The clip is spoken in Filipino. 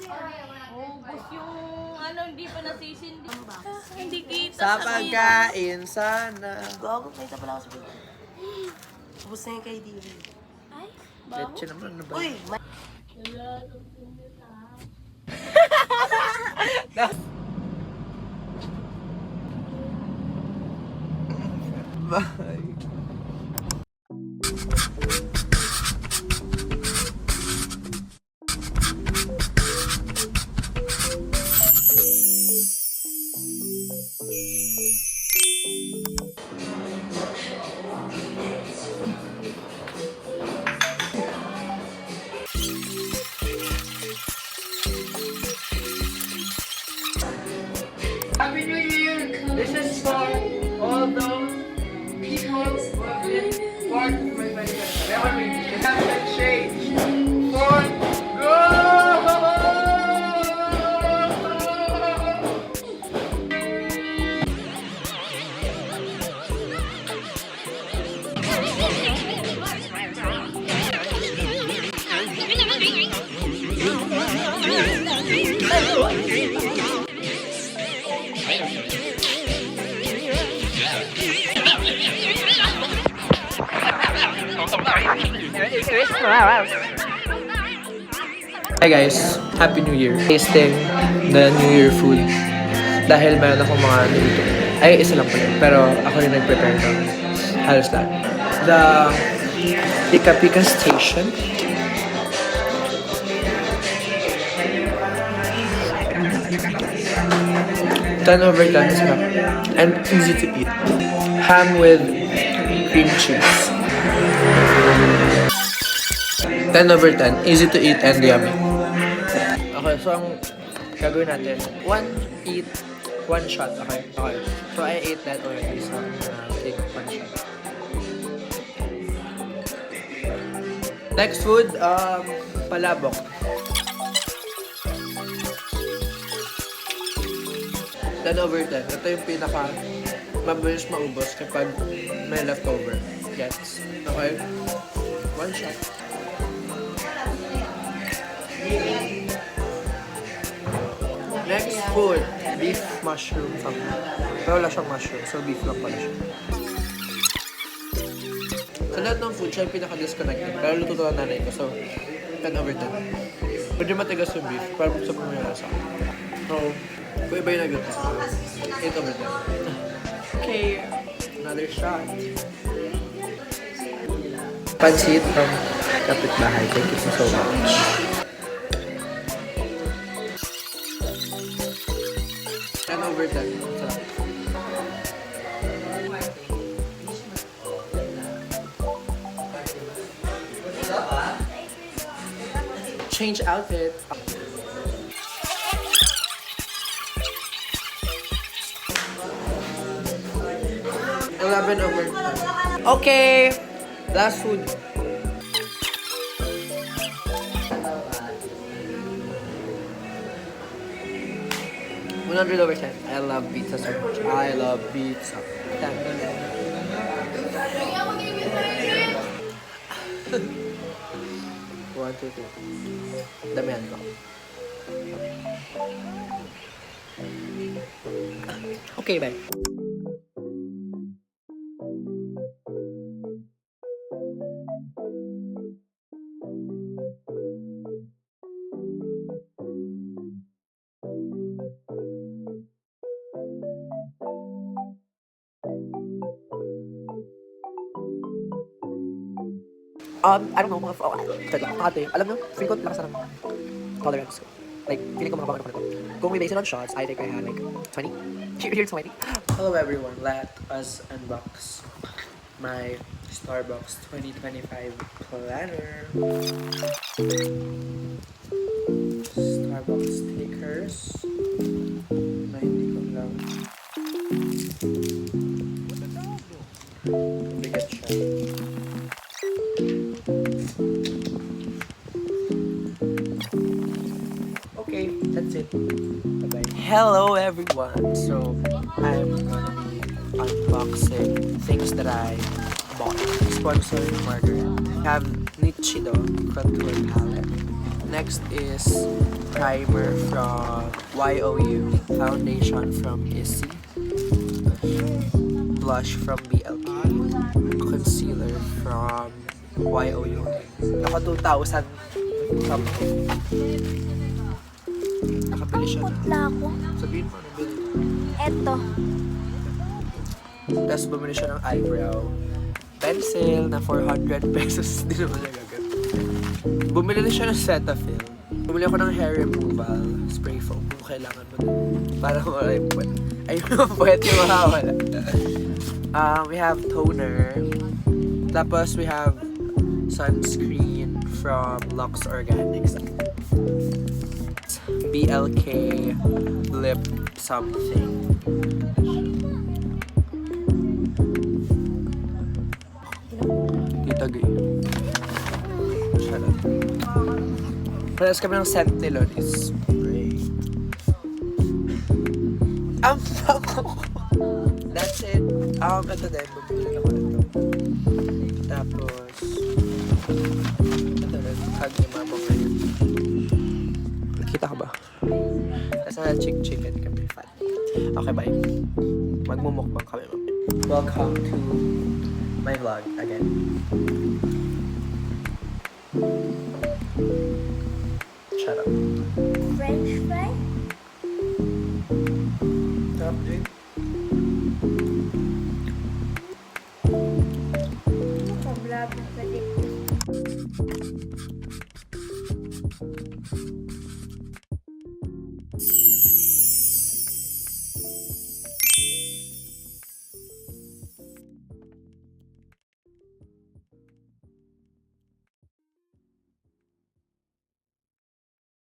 Oh, gusto yung ano, hindi pa nasisindi. Hindi kita Sa pagkain sana. Gago, may isa pala ako sa bigla. Ubus na yung kay Diri. Ay, Leche naman, ano ba? Uy! Bye. Happy New Year! This is for all those people who have been part of my family. Never been. Have been changed. For good! Hi guys, Happy New Year. Tasting the New Year food. Dahil meron akong mga nilito. Ay, isa lang pala. Pero ako rin nag-prepare ng halos lahat. The Pika Pika Station. Ten over 10 is enough. And easy to eat. Ham with cream cheese. 10 over 10. Easy to eat and yummy. Okay, so ang gagawin natin, one shot, okay? Okay. So I ate that already, so I'm gonna take one shot. Next food, palabok. Ten over 10. Ito yung pinaka mabilis maubos kapag may leftover. Gets. Okay? One shot. Next food, beef mushroom something. Pero wala siyang mushroom, so beef lang pala siya. Sa lahat ng food, siya yung pinaka-disconnected. Pero luto to ng nanay ko, so 10 over 10. Pwede matigas yung beef, para sa mga lasa. So, kung iba yung nag-luto, 8 over 10. Okay, another shot. Pansit from kapitbahay. Thank you so much. Over 10. Sarap. Change outfit. 11 over 10. Okay. Last food. Over 10. I love pizza so much. I love pizza. 10. 1, 2, 3. Damihan ko. Okay, bye. I don't know, ate, alam nyo, feel ko lakas na ng tolerance ko. Like, feeling ko makabang ano ko na to. Kung we base it on shots, I think I had like 20. Here's 20. Hello everyone, let us unbox my Starbucks 2025 planner. Starbucks stickers. Na hindi ko lang. Bigat siya. Okay, that's it. Bye-bye. Hello everyone. So, I'm gonna be unboxing things that I bought. Sponsored Margaret. I have Nichido Contour Palette. Next is primer from YOU, foundation from Issy, blush from BLK, concealer from YOU. Naka 2,000 something. Nakabili siya na. Putla ako. Sabihin mo, nabili. Eto. Tapos bumili siya ng eyebrow pencil na 400 pesos. Hindi naman niya gagawin. Bumili na siya ng Cetaphil. Bumili ako ng hair removal spray foam kung kailangan mo din. Para wala yung puwet. Ay, yung puwet yung makawala. We have toner. Tapos we have sunscreen from Lux Organics. BLK lip something. Titagay. Charot. Parehas kami ng scent nila is spray. Ang bango. That's it. Ito din. Bumili ako nito. Tapos, ito rin. Hug ni mama ngayon. Nakita ka ba? Tapos chicken kami. Fat. Okay, bye. Magmumukbang kami mamaya. Welcome to my vlog again. Shut up. French fry? Stop, dude.